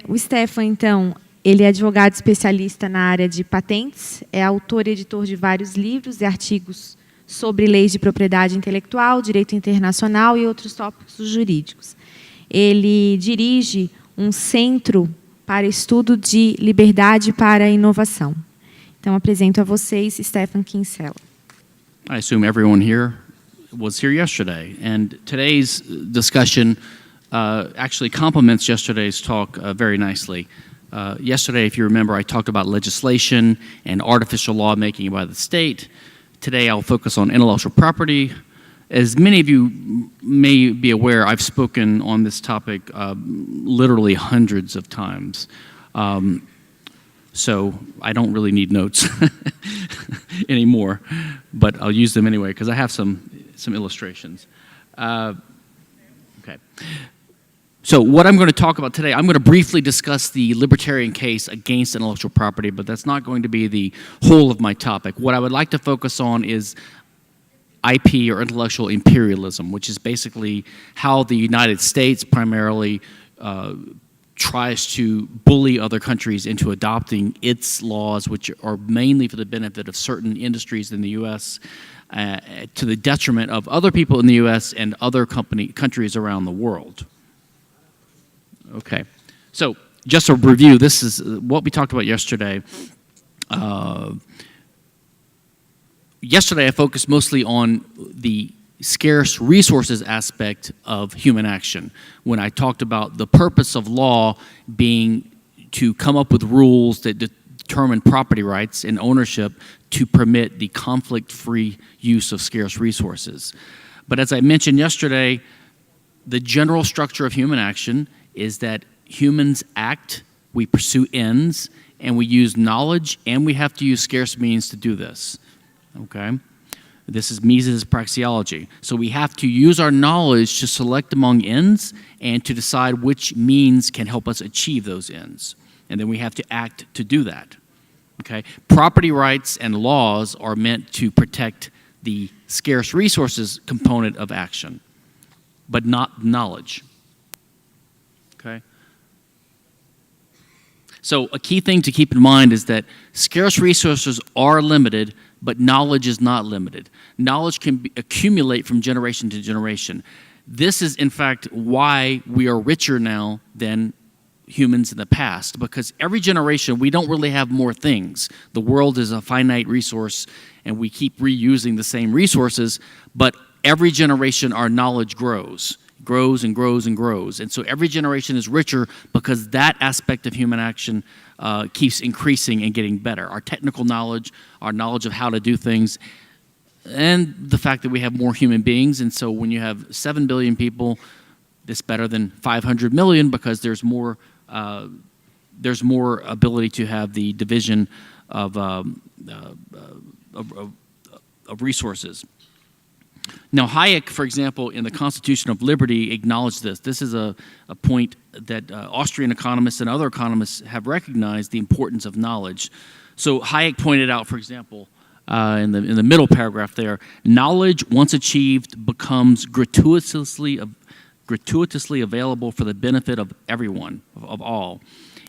O Stephan, então, ele é advogado especialista na área de patentes, é autor e editor de vários livros e artigos sobre leis de propriedade intelectual, direito internacional e outros tópicos jurídicos. Ele dirige um centro para estudo de liberdade para a inovação. Então, apresento a vocês Stephan Kinsella. I assume everyone here was here yesterday, and today's discussion actually complements yesterday's talk very nicely. Yesterday, if you remember, I talked about legislation and artificial lawmaking by the state. Today, I'll focus on intellectual property. As many of you may be aware, I've spoken on this topic literally hundreds of times. So I don't really need notes anymore, but I'll use them anyway because I have some illustrations. Okay. So what I'm going to talk about today, I'm going to briefly discuss the libertarian case against intellectual property, but that's not going to be the whole of my topic. What I would like to focus on is IP, or intellectual imperialism, which is basically how the United States primarily tries to bully other countries into adopting its laws, which are mainly for the benefit of certain industries in the U.S., to the detriment of other people in the U.S. and other countries around the world. Okay, so just a review, this is what we talked about yesterday. Yesterday I focused mostly on the scarce resources aspect of human action when I talked about the purpose of law being to come up with rules that determine property rights and ownership to permit the conflict-free use of scarce resources. But as I mentioned yesterday, the general structure of human action is that humans act, we pursue ends, and we use knowledge, and we have to use scarce means to do this. Okay? This is Mises' praxeology. So we have to use our knowledge to select among ends and to decide which means can help us achieve those ends. And then we have to act to do that. Okay? Property rights and laws are meant to protect the scarce resources component of action, but not knowledge. Okay? So a key thing to keep in mind is that scarce resources are limited, but knowledge is not limited. Knowledge can accumulate from generation to generation. This is, in fact, why we are richer now than humans in the past, because every generation we don't really have more things. The world is a finite resource, and we keep reusing the same resources, but every generation our knowledge grows and grows and grows. And so every generation is richer because that aspect of human action keeps increasing and getting better. Our technical knowledge, our knowledge of how to do things, and the fact that we have more human beings. And so when you have 7 billion people, it's better than 500 million because there's more ability to have the division of resources. Now, Hayek, for example, in the Constitution of Liberty, acknowledged this. This is a point that Austrian economists and other economists have recognized the importance of knowledge. So Hayek pointed out, for example, in the middle paragraph there, knowledge, once achieved, becomes gratuitously available for the benefit of everyone, of all.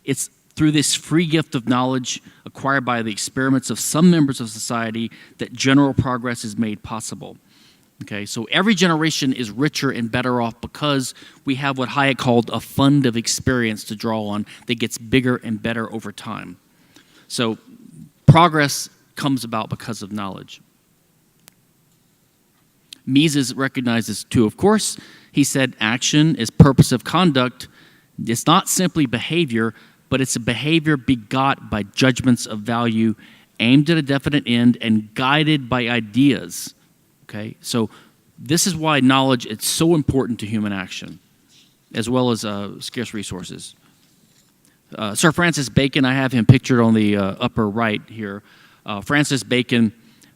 It's through this free gift of knowledge acquired by the experiments of some members of society that general progress is made possible. Okay, so every generation is richer and better off because we have what Hayek called a fund of experience to draw on that gets bigger and better over time. So progress comes about because of knowledge. Mises recognizes too, of course. He said action is purposive conduct. It's not simply behavior, but it's a behavior begot by judgments of value, aimed at a definite end, and guided by ideas. Okay, so this is why knowledge is so important to human action, as well as scarce resources. Sir Francis Bacon, I have him pictured on the upper right here. Francis Bacon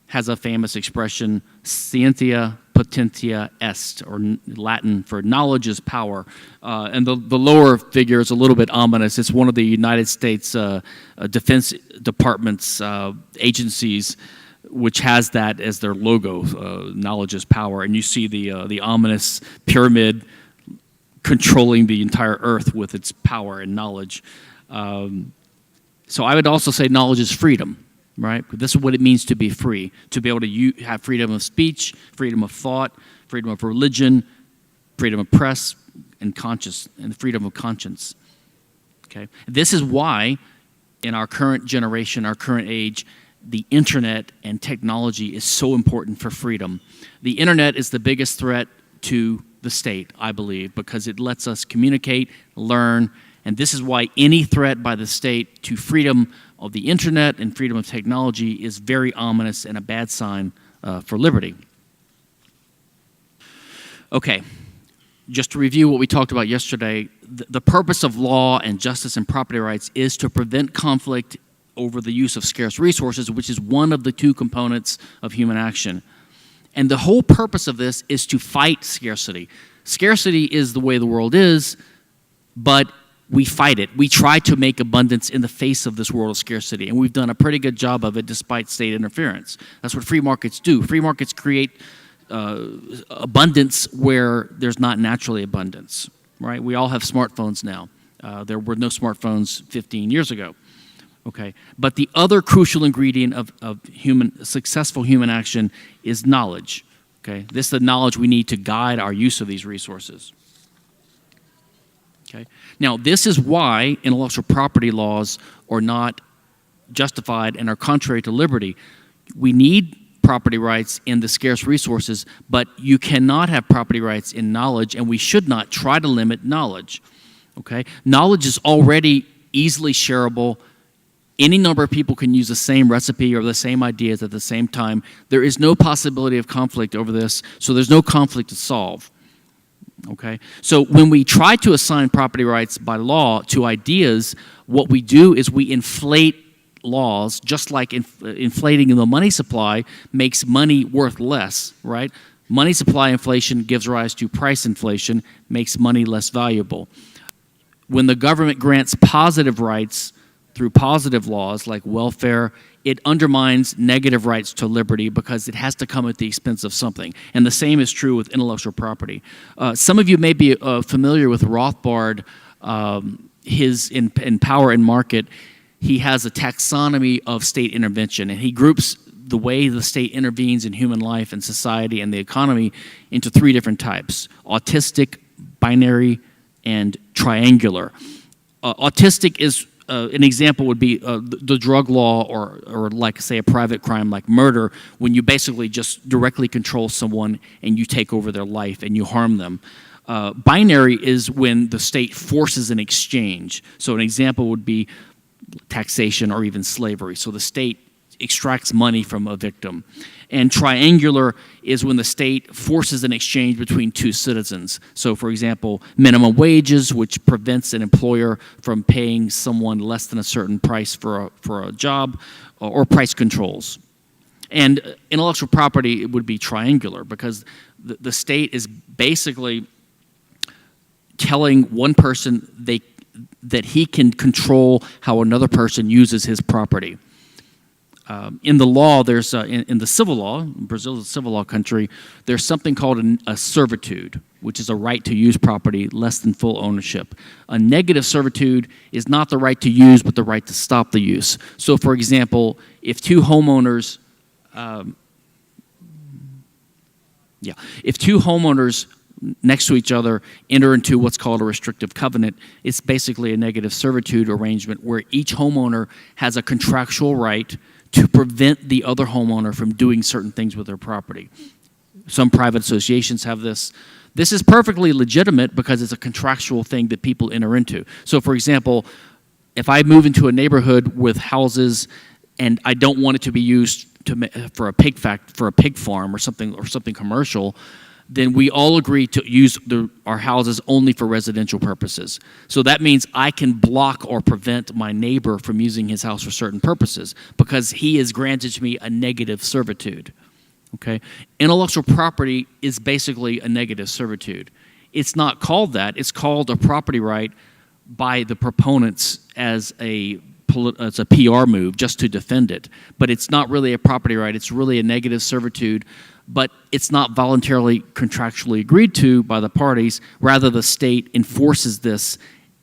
has a famous expression, scientia potentia est, or Latin for knowledge is power. And the lower figure is a little bit ominous. It's one of the United States Defense Department's agencies, which has that as their logo, knowledge is power. And you see the ominous pyramid controlling the entire earth with its power and knowledge. So I would also say knowledge is freedom, right? This is what it means to be free, to be able to have freedom of speech, freedom of thought, freedom of religion, freedom of press, and freedom of conscience. Okay? This is why in our current generation, our current age, the internet and technology is so important for freedom. The internet is the biggest threat to the state, I believe, because it lets us communicate, learn, and this is why any threat by the state to freedom of the internet and freedom of technology is very ominous and a bad sign for liberty. Okay, just to review what we talked about yesterday, the purpose of law and justice and property rights is to prevent conflict over the use of scarce resources, which is one of the two components of human action. And the whole purpose of this is to fight scarcity. Scarcity is the way the world is, but we fight it. We try to make abundance in the face of this world of scarcity, and we've done a pretty good job of it despite state interference. That's what free markets do. Free markets create abundance where there's not naturally abundance, right? We all have smartphones now. There were no smartphones 15 years ago. Okay, but the other crucial ingredient of successful human action is knowledge. Okay, this is the knowledge we need to guide our use of these resources. Okay, now this is why intellectual property laws are not justified and are contrary to liberty. We need property rights in the scarce resources, but you cannot have property rights in knowledge, and we should not try to limit knowledge. Okay, knowledge is already easily shareable. Any number of people can use the same recipe or the same ideas at the same time. There is no possibility of conflict over this, so there's no conflict to solve. Okay? So when we try to assign property rights by law to ideas, what we do is we inflate laws, just like inflating the money supply makes money worth less, right? Money supply inflation gives rise to price inflation, makes money less valuable. When the government grants positive rights through positive laws like welfare, it undermines negative rights to liberty because it has to come at the expense of something. And the same is true with intellectual property. Some of you may be familiar with Rothbard, in Power and Market. He has a taxonomy of state intervention, and he groups the way the state intervenes in human life and society and the economy into three different types: autistic, binary, and triangular. Autistic is an example would be the drug law or like, say, a private crime like murder, when you basically just directly control someone and you take over their life and you harm them. Binary is when the state forces an exchange. So an example would be taxation or even slavery. So the state extracts money from a victim. And triangular is when the state forces an exchange between two citizens. So, for example, minimum wages, which prevents an employer from paying someone less than a certain price for a job, or price controls. And intellectual property would be triangular because the state is basically telling one person that he can control how another person uses his property. In the law, there's in the civil law, Brazil is a civil law country, there's something called a servitude, which is a right to use property less than full ownership. A negative servitude is not the right to use, but the right to stop the use. So, for example, if two homeowners, next to each other enter into what's called a restrictive covenant, it's basically a negative servitude arrangement where each homeowner has a contractual right to prevent the other homeowner from doing certain things with their property. Some private associations have this. This is perfectly legitimate because it's a contractual thing that people enter into. So, for example, if I move into a neighborhood with houses and I don't want it to be used for a pig farm or something commercial, then we all agree to use our houses only for residential purposes. So that means I can block or prevent my neighbor from using his house for certain purposes because he has granted me a negative servitude. Okay? Intellectual property is basically a negative servitude. It's not called that. It's called a property right by the proponents as a it's a PR move just to defend it. But it's not really a property right. It's really a negative servitude. But it's not voluntarily contractually agreed to by the parties. Rather, the state enforces this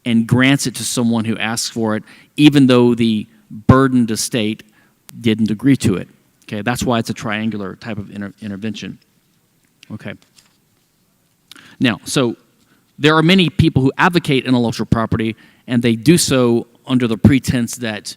and grants it to someone who asks for it, even though the burdened estate didn't agree to it. Okay, that's why it's a triangular type of intervention. Okay. Now, so there are many people who advocate intellectual property, and they do so under the pretense that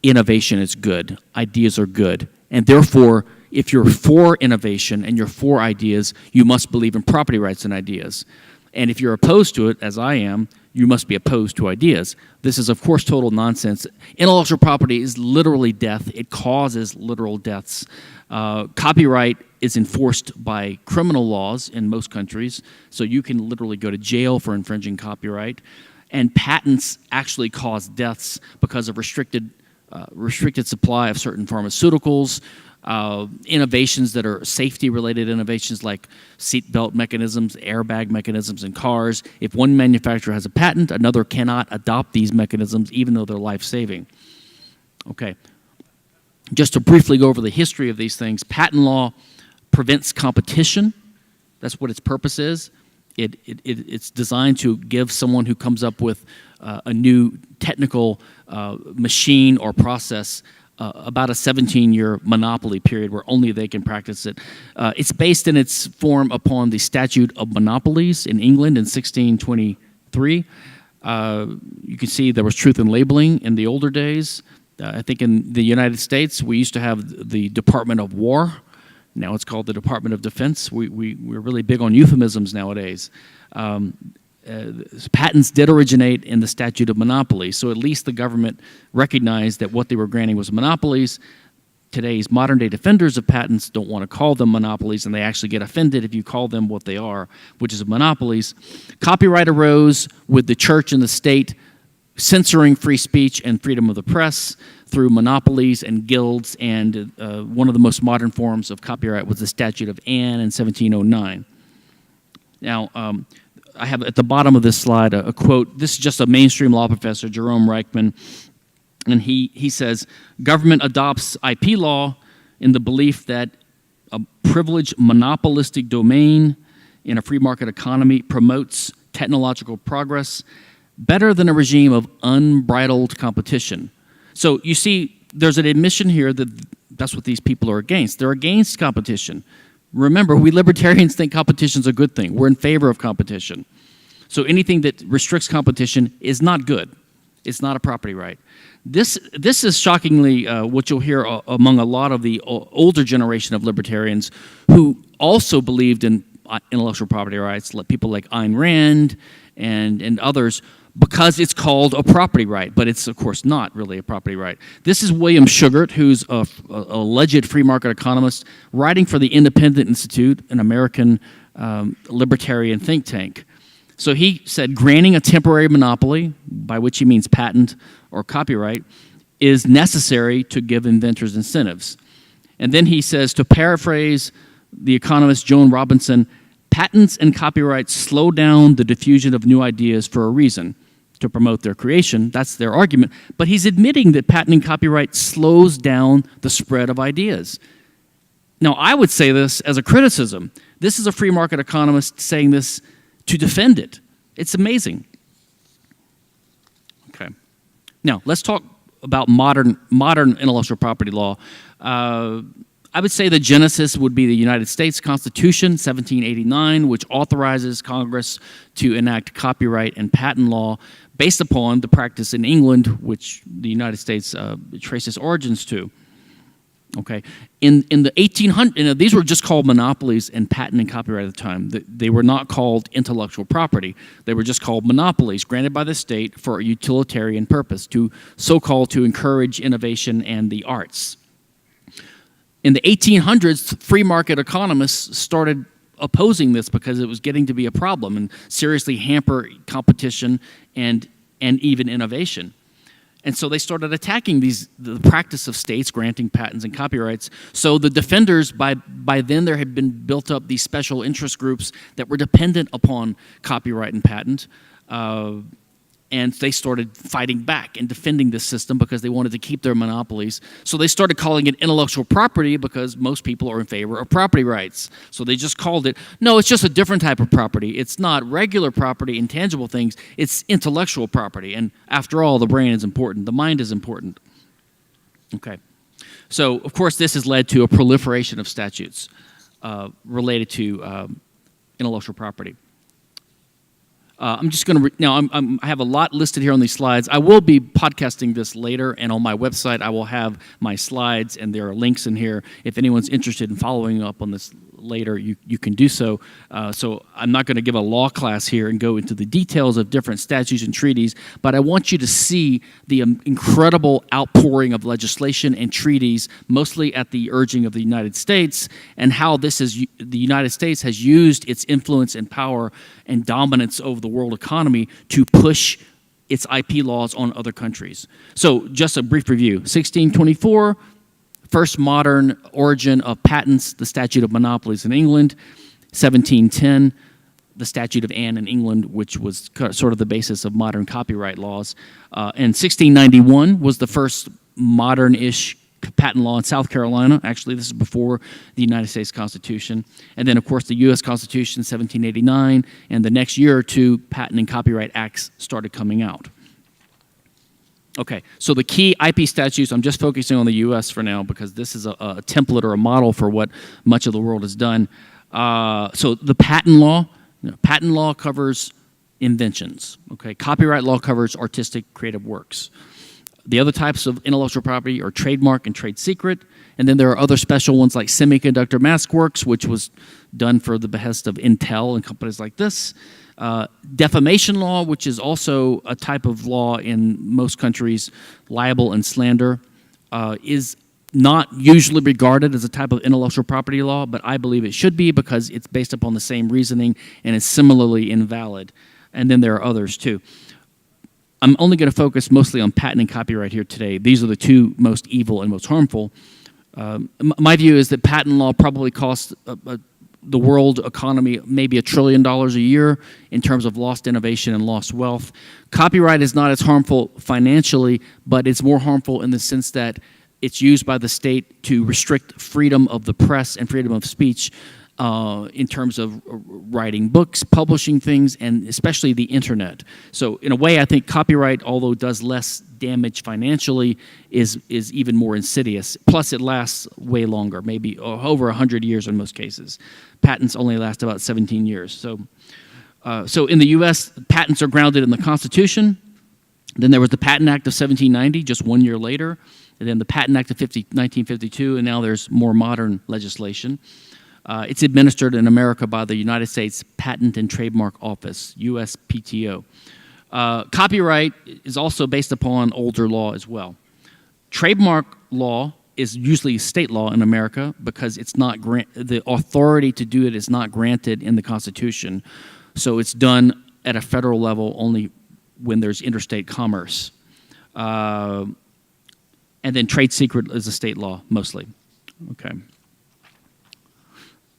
innovation is good, ideas are good, and therefore, if you're for innovation and you're for ideas, you must believe in property rights and ideas. And if you're opposed to it, as I am, you must be opposed to ideas. This is, of course, total nonsense. Intellectual property is literally death. It causes literal deaths. Copyright is enforced by criminal laws in most countries, so you can literally go to jail for infringing copyright. And patents actually cause deaths because of restricted supply of certain pharmaceuticals, innovations that are safety-related innovations like seatbelt mechanisms, airbag mechanisms in cars. If one manufacturer has a patent, another cannot adopt these mechanisms even though they're life-saving. Okay. Just to briefly go over the history of these things, patent law prevents competition. That's what its purpose is. It's designed to give someone who comes up with a new technical machine or process about a 17-year monopoly period where only they can practice it. It's based in its form upon the Statute of Monopolies in England in 1623. You can see there was truth in labeling in the older days. I think in the United States, we used to have the Department of War. Now it's called the Department of Defense. We're really big on euphemisms nowadays. Patents did originate in the Statute of Monopolies, so at least the government recognized that what they were granting was monopolies. Today's modern-day defenders of patents don't want to call them monopolies, and they actually get offended if you call them what they are, which is monopolies. Copyright arose with the church and the state censoring free speech and freedom of the press through monopolies and guilds, and one of the most modern forms of copyright was the Statute of Anne in 1709. Now, I have at the bottom of this slide a quote. This is just a mainstream law professor, Jerome Reichman, and he says, government adopts IP law in the belief that a privileged monopolistic domain in a free market economy promotes technological progress better than a regime of unbridled competition. So you see, there's an admission here that that's what these people are against. They're against competition. Remember, we libertarians think competition is a good thing. We're in favor of competition. So anything that restricts competition is not good. It's not a property right. This is shockingly what you'll hear among a lot of the older generation of libertarians who also believed in intellectual property rights, people like Ayn Rand and others, because it's called a property right, but it's, of course, not really a property right. This is William Sugart, who's a alleged free market economist, writing for the Independent Institute, an American libertarian think tank. So he said granting a temporary monopoly, by which he means patent or copyright, is necessary to give inventors incentives. And then he says, to paraphrase the economist Joan Robinson, patents and copyrights slow down the diffusion of new ideas for a reason, to promote their creation. That's their argument. But he's admitting that patent and copyright slows down the spread of ideas. Now, I would say this as a criticism. This is a free market economist saying this to defend it. It's amazing. Okay. Now, let's talk about modern intellectual property law. I would say the genesis would be the United States Constitution, 1789, which authorizes Congress to enact copyright and patent law based upon the practice in England, which the United States traces origins to. Okay, in the 1800s, these were just called monopolies and patent and copyright at the time. They were not called intellectual property. They were just called monopolies granted by the state for a utilitarian purpose, so-called to encourage innovation and the arts. In the 1800s, free market economists started opposing this because it was getting to be a problem and seriously hamper competition and even innovation. And so they started attacking the practice of states granting patents and copyrights. So the defenders, by then there had been built up these special interest groups that were dependent upon copyright and patent. And they started fighting back and defending this system because they wanted to keep their monopolies. So they started calling it intellectual property because most people are in favor of property rights. So they just called it, no, it's just a different type of property. It's not regular property, intangible things. It's intellectual property. And after all, the brain is important. The mind is important. Okay. So, of course, this has led to a proliferation of statutes related to intellectual property. I'm just going to, I have a lot listed here on these slides. I will be podcasting this later, and on my website I will have my slides, and there are links in here. If anyone's interested in following up on this later, you can do so. So I'm not going to give a law class here and go into the details of different statutes and treaties, but I want you to see the incredible outpouring of legislation and treaties, mostly at the urging of the United States, and how the United States has used its influence and power and dominance over the world economy to push its IP laws on other countries. So just a brief review. 1624, first modern origin of patents, the Statute of Monopolies in England. 1710, the Statute of Anne in England, which was sort of the basis of modern copyright laws. And 1691 was the first modern-ish patent law in South Carolina. Actually, this is before the United States Constitution. And then, of course, the U.S. Constitution, 1789, and the next year or two, patent and copyright acts started coming out. Okay, so the key IP statutes, I'm just focusing on the U.S. for now because this is a template or a model for what much of the world has done. So the patent law covers inventions. Okay, copyright law covers artistic, creative works. The other types of intellectual property are trademark and trade secret, and then there are other special ones like semiconductor mask works, which was done for the behest of Intel and companies like this. Defamation law, which is also a type of law in most countries, libel and slander, is not usually regarded as a type of intellectual property law, but I believe it should be because it's based upon the same reasoning and is similarly invalid. And then there are others too. I'm only going to focus mostly on patent and copyright here today. These are the two most evil and most harmful. My view is that patent law probably costs the world economy maybe $1 trillion a year in terms of lost innovation and lost wealth. Copyright is not as harmful financially, but it's more harmful in the sense that it's used by the state to restrict freedom of the press and freedom of speech in terms of writing books, publishing things, and especially the internet. So in a way, I think copyright, although it does less damage financially, is even more insidious. Plus, it lasts way longer, maybe over 100 years in most cases. Patents only last about 17 years. So in the U.S., patents are grounded in the Constitution. Then there was the Patent Act of 1790, just 1 year later. And then the Patent Act of 1952, and now there's more modern legislation. It's administered in America by the United States Patent and Trademark Office, USPTO. Copyright is also based upon older law as well. Trademark law is usually state law in America because it's not the authority to do it is not granted in the Constitution. So it's done at a federal level only when there's interstate commerce. And then trade secret is a state law mostly. Okay.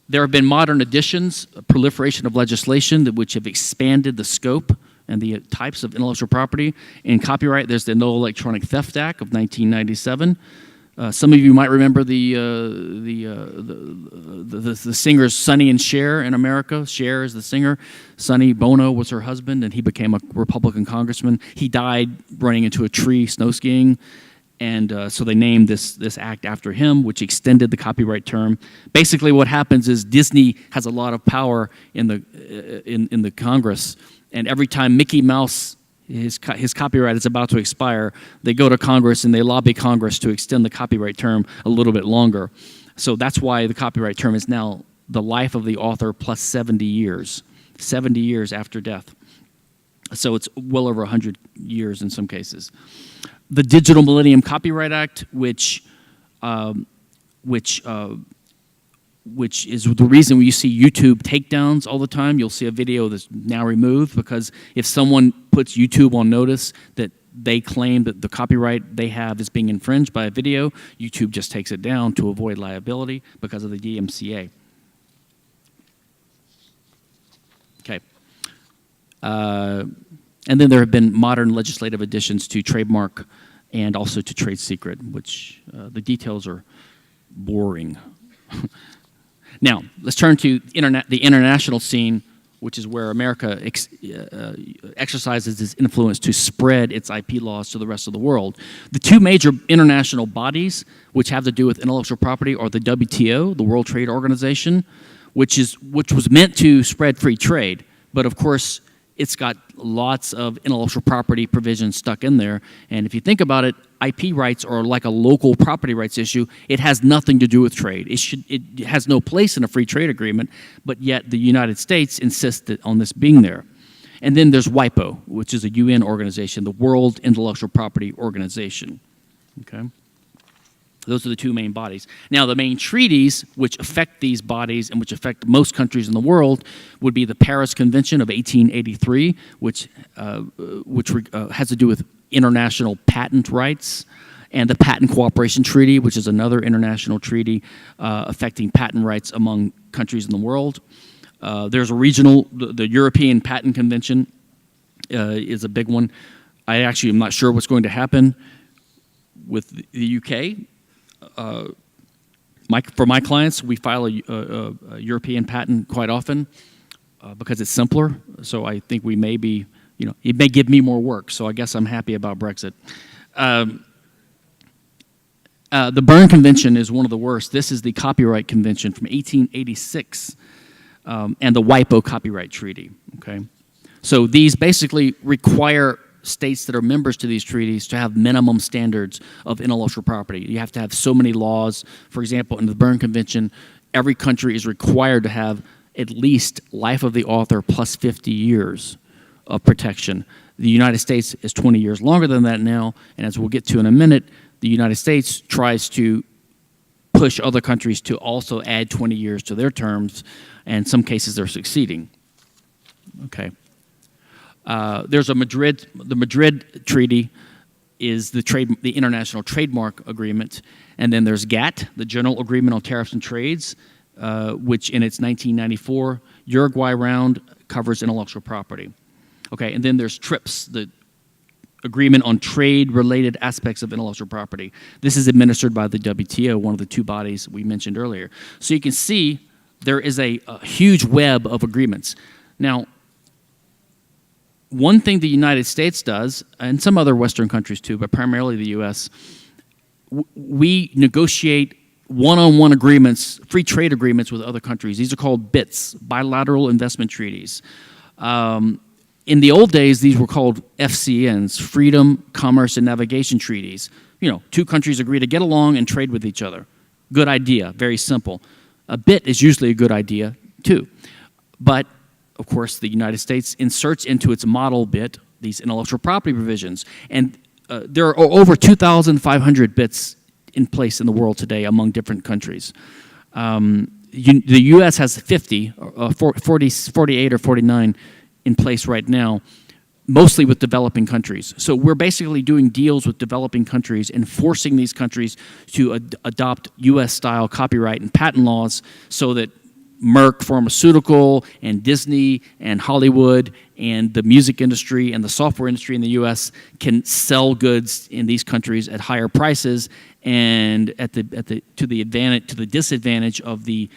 There have been modern additions, a proliferation of legislation which have expanded the scope and the types of intellectual property. In copyright, there's the No Electronic Theft Act of 1997. Some of you might remember the singers Sonny and Cher in America. Cher is the singer. Sonny Bono was her husband, and he became a Republican congressman. He died running into a tree snow skiing. And so they named this act after him, which extended the copyright term. Basically, what happens is Disney has a lot of power in the Congress, and every time Mickey Mouse his copyright is about to expire, they go to Congress and they lobby Congress to extend the copyright term a little bit longer. So that's why the copyright term is now the life of the author plus 70 years after death. So it's well over 100 years in some cases. The Digital Millennium Copyright Act, which is the reason you see YouTube takedowns all the time. You'll see a video that's now removed because if someone puts YouTube on notice that they claim that the copyright they have is being infringed by a video, YouTube just takes it down to avoid liability because of the DMCA. Okay. And then there have been modern legislative additions to trademark and also to trade secret, which the details are boring. Now, let's turn to the international scene, which is where America exercises its influence to spread its IP laws to the rest of the world. The two major international bodies which have to do with intellectual property are the WTO, the World Trade Organization, which was meant to spread free trade, but of course it's got lots of intellectual property provisions stuck in there. And if you think about it, IP rights are like a local property rights issue. It has nothing to do with trade. It has no place in a free trade agreement, but yet the United States insists on this being there. And then there's WIPO, which is a UN organization, the World Intellectual Property Organization. Okay? Those are the two main bodies. Now, the main treaties which affect these bodies and which affect most countries in the world would be the Paris Convention of 1883, which has to do with international patent rights, and the Patent Cooperation Treaty, which is another international treaty affecting patent rights among countries in the world. There's a regional, the European Patent Convention is a big one. I actually am not sure what's going to happen with the UK. For my clients, we file a European patent quite often because it's simpler. So I think we may be, it may give me more work. So I guess I'm happy about Brexit. The Berne Convention is one of the worst. This is the Copyright Convention from 1886 and the WIPO Copyright Treaty. Okay, so these basically require states that are members to these treaties to have minimum standards of intellectual property. You have to have so many laws. For example, in the Berne Convention, every country is required to have at least life of the author plus 50 years of protection. The United States is 20 years longer than that now, and as we'll get to in a minute, the United States tries to push other countries to also add 20 years to their terms, and in some cases they're succeeding. Okay. There's the Madrid Treaty is the International Trademark Agreement, and then there's GATT, the General Agreement on Tariffs and Trades, which in its 1994 Uruguay round covers intellectual property. Okay, and then there's TRIPS, the Agreement on Trade-Related Aspects of Intellectual Property. This is administered by the WTO, one of the two bodies we mentioned earlier. So you can see there is a huge web of agreements. Now, one thing the United States does, and some other Western countries too, but primarily the U.S., we negotiate one-on-one agreements, free trade agreements with other countries. These are called BITs, Bilateral Investment Treaties. In the old days, these were called FCNs, Freedom, Commerce, and Navigation Treaties. Two countries agree to get along and trade with each other. Good idea, very simple. A BIT is usually a good idea too. But of course, the United States inserts into its model BIT these intellectual property provisions. And there are over 2,500 BITs in place in the world today among different countries. The U.S. has 48 or 49 in place right now, mostly with developing countries. So we're basically doing deals with developing countries and forcing these countries to adopt U.S.-style copyright and patent laws so that Merck Pharmaceutical and Disney and Hollywood and the music industry and the software industry in the U.S. can sell goods in these countries at higher prices and to the disadvantage of the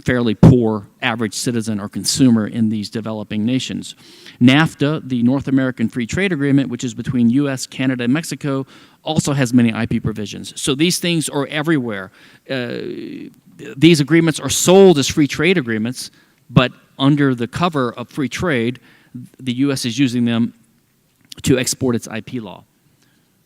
fairly poor average citizen or consumer in these developing nations. NAFTA, the North American Free Trade Agreement, which is between U.S., Canada, and Mexico, also has many IP provisions. So these things are everywhere. These agreements are sold as free trade agreements, but under the cover of free trade, the U.S. is using them to export its IP law.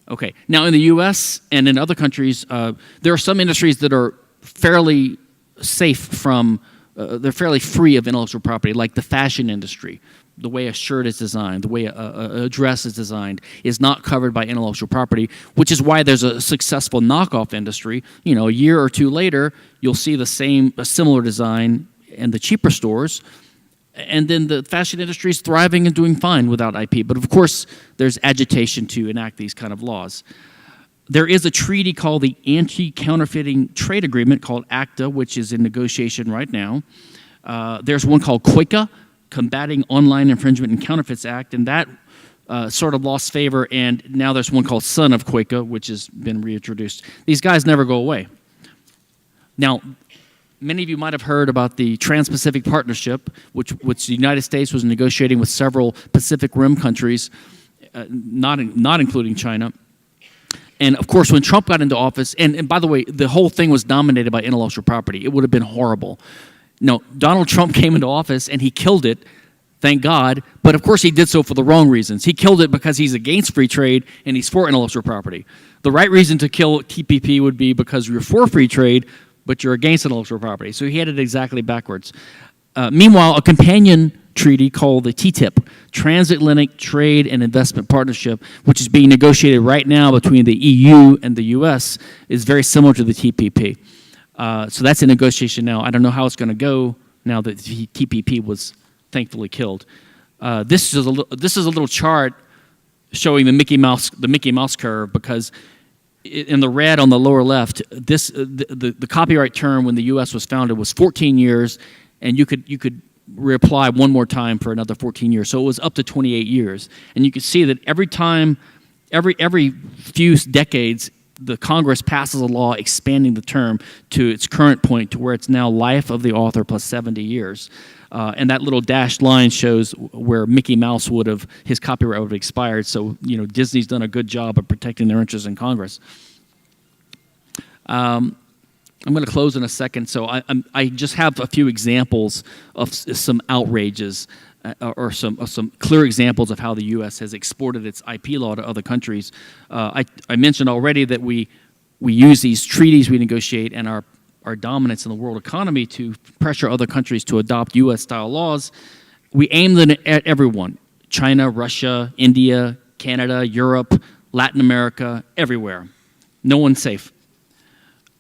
Okay, now in the U.S. and in other countries, there are some industries that are fairly safe from, they're fairly free of intellectual property, like the fashion industry. The way a shirt is designed, the way a dress is designed is not covered by intellectual property, which is why there's a successful knockoff industry. A year or two later, you'll see a similar design in the cheaper stores, and then the fashion industry is thriving and doing fine without IP. But of course, there's agitation to enact these kind of laws. There is a treaty called the Anti-Counterfeiting Trade Agreement called ACTA, which is in negotiation right now. There's one called COICA, Combating Online Infringement and Counterfeits Act, and that sort of lost favor, and now there's one called Son of COICA, which has been reintroduced. These guys never go away. Now, many of you might have heard about the Trans-Pacific Partnership, which the United States was negotiating with several Pacific Rim countries, not including China. And of course, when Trump got into office, and by the way, the whole thing was dominated by intellectual property. It would have been horrible. No, Donald Trump came into office and he killed it, thank God, but of course he did so for the wrong reasons. He killed it because he's against free trade and he's for intellectual property. The right reason to kill TPP would be because you're for free trade, but you're against intellectual property. So he had it exactly backwards. Meanwhile, a companion treaty called the Ttip, Transatlantic Trade and Investment Partnership, which is being negotiated right now between the EU and the US, is very similar to the TPP. So that's in negotiation now. I don't know how it's going to go now that the TPP was thankfully killed. This is a little chart showing the Mickey Mouse curve, because in the red on the lower left, the copyright term when the U.S. was founded was 14 years, and you could reapply one more time for another 14 years. So it was up to 28 years, and you can see that every few decades, the Congress passes a law expanding the term to its current point, to where it's now life of the author plus 70 years. And that little dashed line shows where Mickey Mouse his copyright would have expired. So, Disney's done a good job of protecting their interests in Congress. I'm going to close in a second. So I just have a few examples of some outrages or some clear examples of how the U.S. has exported its IP law to other countries. I mentioned already that we use these treaties we negotiate and our dominance in the world economy to pressure other countries to adopt U.S.-style laws. We aim them at everyone: China, Russia, India, Canada, Europe, Latin America, everywhere. No one's safe.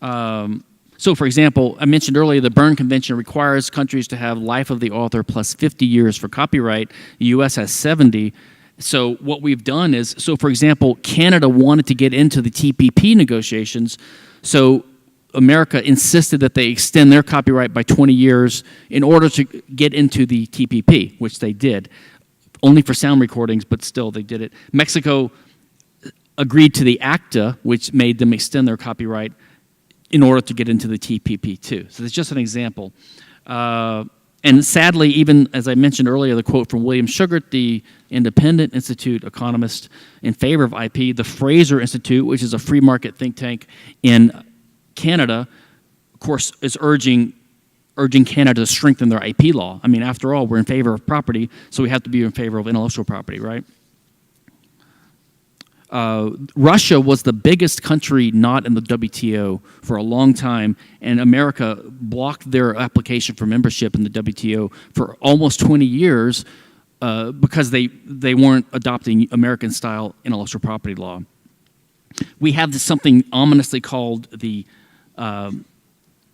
So, for example, I mentioned earlier the Berne Convention requires countries to have life of the author plus 50 years for copyright. The U.S. has 70. So what we've done is, for example, Canada wanted to get into the TPP negotiations, so America insisted that they extend their copyright by 20 years in order to get into the TPP, which they did. Only for sound recordings, but still they did it. Mexico agreed to the ACTA, which made them extend their copyright in order to get into the TPP too. So that's just an example. And sadly, even as I mentioned earlier, the quote from William Sugart, the Independent Institute economist in favor of IP, the Fraser Institute, which is a free market think tank in Canada, of course, is urging Canada to strengthen their IP law. I mean, after all, we're in favor of property, so we have to be in favor of intellectual property, right? Russia was the biggest country not in the WTO for a long time, and America blocked their application for membership in the WTO for almost 20 years because they weren't adopting American-style intellectual property law. We have something ominously called the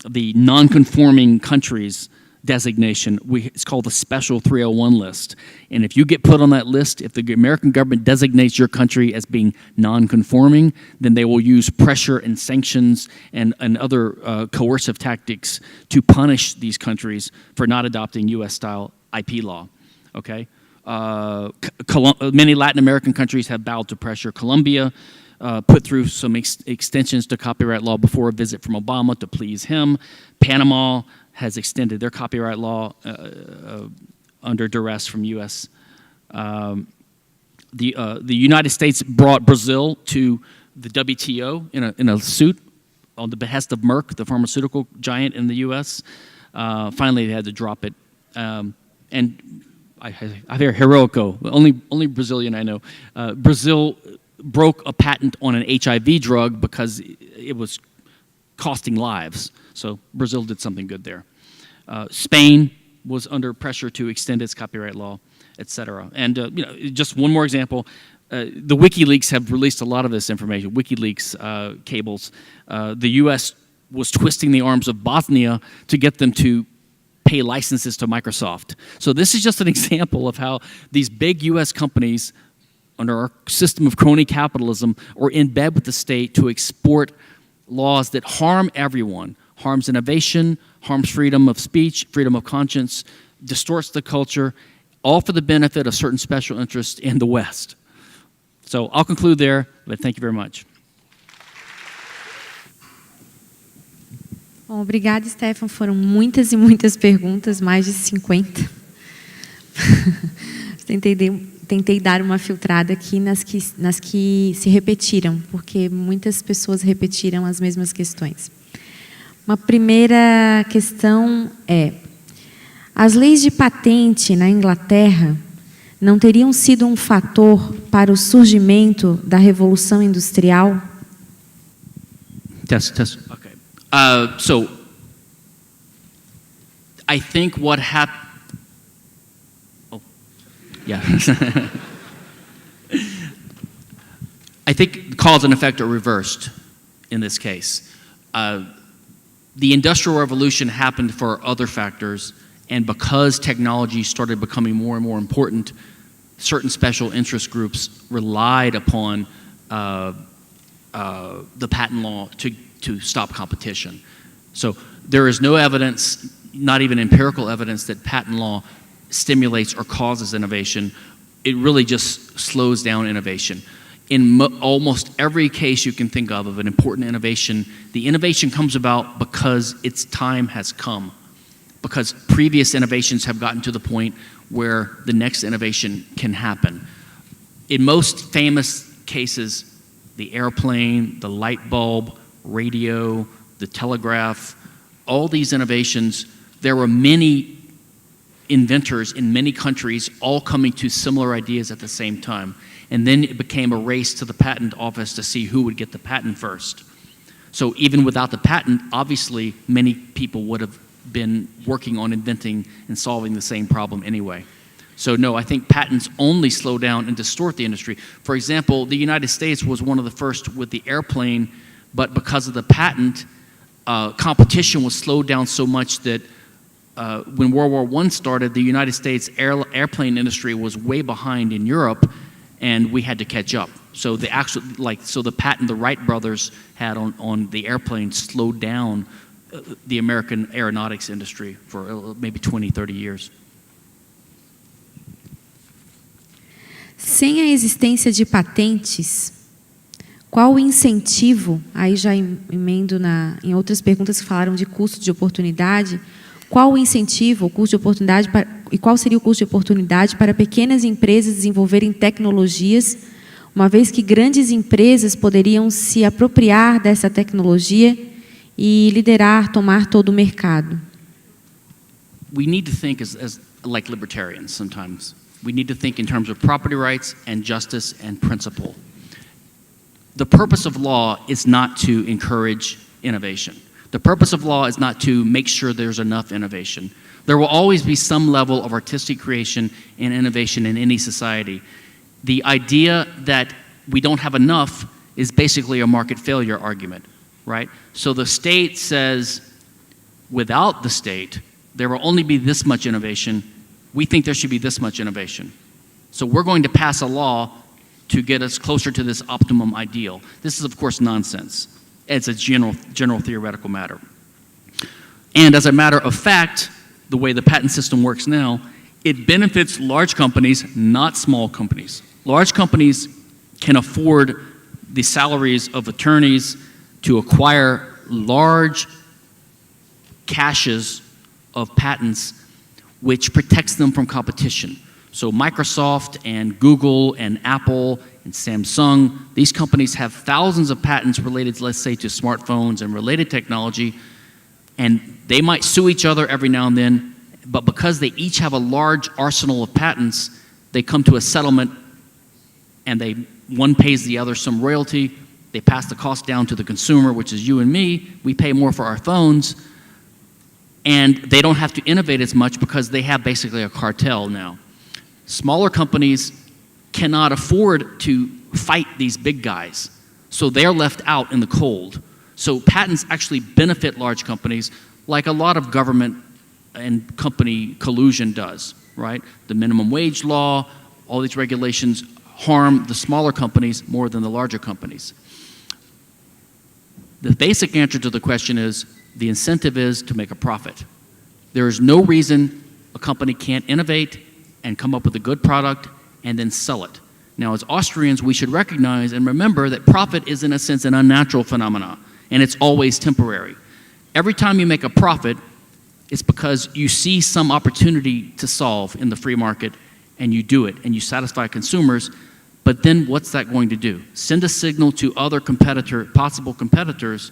non-conforming countries designation. It's called the Special 301 list. And if you get put on that list, if the American government designates your country as being non-conforming, then they will use pressure and sanctions and other coercive tactics to punish these countries for not adopting U.S.-style IP law. Okay? Many Latin American countries have bowed to pressure. Colombia put through some extensions to copyright law before a visit from Obama to please him. Panama has extended their copyright law under duress from U.S. The United States brought Brazil to the WTO in a suit on the behest of Merck, the pharmaceutical giant in the U.S. Finally, they had to drop it. And I hear Heroico, only Brazilian I know. Brazil broke a patent on an HIV drug because it was costing lives. So Brazil did something good there. Spain was under pressure to extend its copyright law, et cetera. And just one more example, the WikiLeaks have released a lot of this information, WikiLeaks cables. The U.S. was twisting the arms of Bosnia to get them to pay licenses to Microsoft. So this is just an example of how these big U.S. companies, under our system of crony capitalism, are in bed with the state to export laws that harm everyone, harms innovation, harms freedom of speech, freedom of conscience, distorts the culture, all for the benefit of certain special interests in the West. So I'll conclude there, but thank you very much. Bom, obrigada, Stephan. Foram muitas e muitas perguntas, mais de 50. Tentei dar uma filtrada aqui nas que se repetiram, porque muitas pessoas repetiram as mesmas questões. Uma primeira questão é: as leis de patente na Inglaterra não teriam sido um fator para o surgimento da Revolução Industrial? Test. Okay. So, I think what happened... Oh, yeah. I think cause and effect are reversed in this case. The Industrial Revolution happened for other factors, and because technology started becoming more and more important, certain special interest groups relied upon the patent law to stop competition. So there is no evidence, not even empirical evidence, that patent law stimulates or causes innovation. It really just slows down innovation. In almost every case you can think of an important innovation, the innovation comes about because its time has come, because previous innovations have gotten to the point where the next innovation can happen. In most famous cases, the airplane, the light bulb, radio, the telegraph, all these innovations, there were many inventors in many countries all coming to similar ideas at the same time. And then it became a race to the patent office to see who would get the patent first. So even without the patent, obviously many people would have been working on inventing and solving the same problem anyway. So no, I think patents only slow down and distort the industry. For example, the United States was one of the first with the airplane, but because of the patent, competition was slowed down so much that when World War I started, the United States airplane industry was way behind in Europe, and we had to catch up. So the patent the Wright brothers had on the airplane slowed down the American aeronautics industry for maybe 20, 30 years. Sem a existência de patentes, qual o incentivo, aí já emendo em outras perguntas que falaram de custo de oportunidade, qual o incentivo, o custo de oportunidade, e qual seria o custo de oportunidade para pequenas empresas desenvolverem tecnologias, uma vez que grandes empresas poderiam se apropriar dessa tecnologia e liderar, tomar todo o mercado? We need to think as like libertarians sometimes. We need to think in terms of property rights and justice and principle. The purpose of law is not to encourage innovation. The purpose of law is not to make sure there's enough innovation. There will always be some level of artistic creation and innovation in any society. The idea that we don't have enough is basically a market failure argument, right? So the state says, without the state, there will only be this much innovation. We think there should be this much innovation. So we're going to pass a law to get us closer to this optimum ideal. This is, of course, nonsense. It's a general theoretical matter. And as a matter of fact, the way the patent system works now, it benefits large companies, not small companies. Large companies can afford the salaries of attorneys to acquire large caches of patents, which protects them from competition. So Microsoft and Google and Apple and Samsung, these companies have thousands of patents related, let's say, to smartphones and related technology, and they might sue each other every now and then, but because they each have a large arsenal of patents, they come to a settlement, and one pays the other some royalty, they pass the cost down to the consumer, which is you and me, we pay more for our phones, and they don't have to innovate as much because they have basically a cartel now. Smaller companies cannot afford to fight these big guys, so they're left out in the cold. So patents actually benefit large companies like a lot of government and company collusion does, right? The minimum wage law, all these regulations harm the smaller companies more than the larger companies. The basic answer to the question is the incentive is to make a profit. There is no reason a company can't innovate and come up with a good product and then sell it. Now, as Austrians, we should recognize and remember that profit is, in a sense, an unnatural phenomenon, and it's always temporary. Every time you make a profit, it's because you see some opportunity to solve in the free market, and you do it, and you satisfy consumers, but then what's that going to do? Send a signal to other possible competitors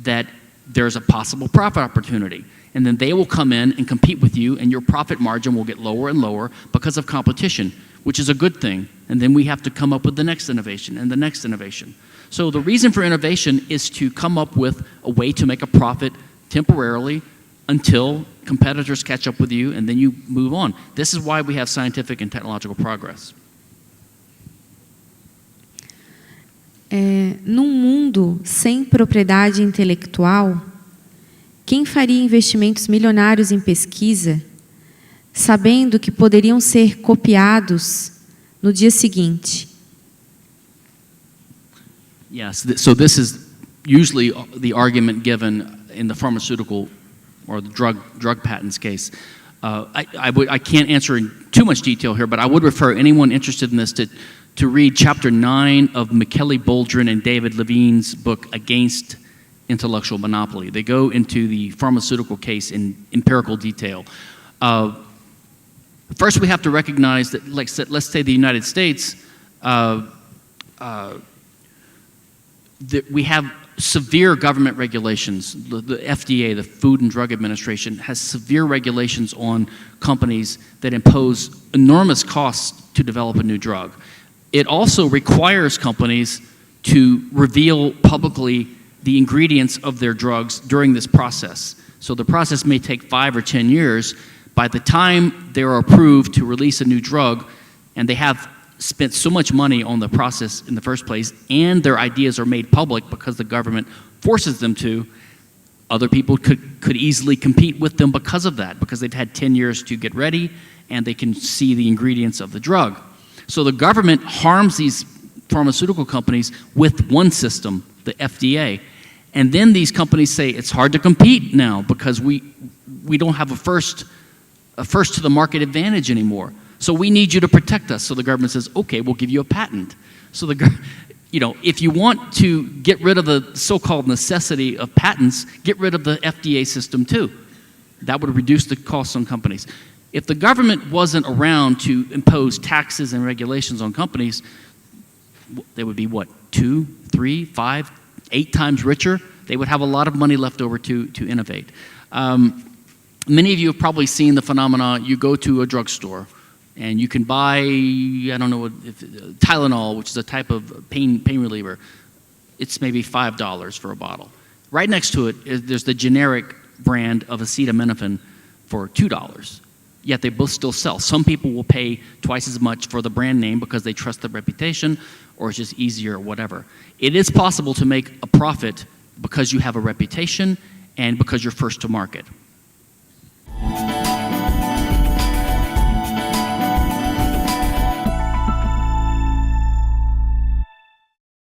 that there's a possible profit opportunity. And then they will come in and compete with you, and your profit margin will get lower and lower because of competition, which is a good thing. And then we have to come up with the next innovation and the next innovation. So the reason for innovation is to come up with a way to make a profit temporarily until competitors catch up with you, and then you move on. This is why we have scientific and technological progress. Num mundo sem propriedade intelectual, quem faria investimentos milionários em pesquisa, sabendo que poderiam ser copiados no dia seguinte? Yes, so this is usually the argument given in the pharmaceutical or the drug patents case. I can't answer in too much detail here, but I would refer anyone interested in this to read Chapter 9 of Michele Boldrin and David Levine's book, Against Intellectual Monopoly. They go into the pharmaceutical case in empirical detail. First, we have to recognize that, like, let's say the United States, that we have severe government regulations. The FDA, the Food and Drug Administration, has severe regulations on companies that impose enormous costs to develop a new drug. It also requires companies to reveal publicly the ingredients of their drugs during this process. So the process may take 5 or 10 years. By the time they are approved to release a new drug, and they have spent so much money on the process in the first place, and their ideas are made public because the government forces them to, other people could easily compete with them because of that, because they've had 10 years to get ready, and they can see the ingredients of the drug. So the government harms these pharmaceutical companies with one system, the FDA, and then these companies say it's hard to compete now because we don't have a first to the market advantage anymore. So we need you to protect us. So the government says, okay, we'll give you a patent. So if you want to get rid of the so-called necessity of patents, get rid of the FDA system too. That would reduce the costs on companies. If the government wasn't around to impose taxes and regulations on companies, they would be what, 2, 3, 5, 8 times richer? They would have a lot of money left over to innovate. Many of you have probably seen the phenomena. You go to a drugstore and you can buy, Tylenol, which is a type of pain reliever. It's maybe $5 for a bottle. Right next to it, there's the generic brand of acetaminophen for $2. Yet they both still sell. Some people will pay twice as much for the brand name because they trust the reputation, or it's just easier or whatever. It is possible to make a profit because you have a reputation and because you're first to market.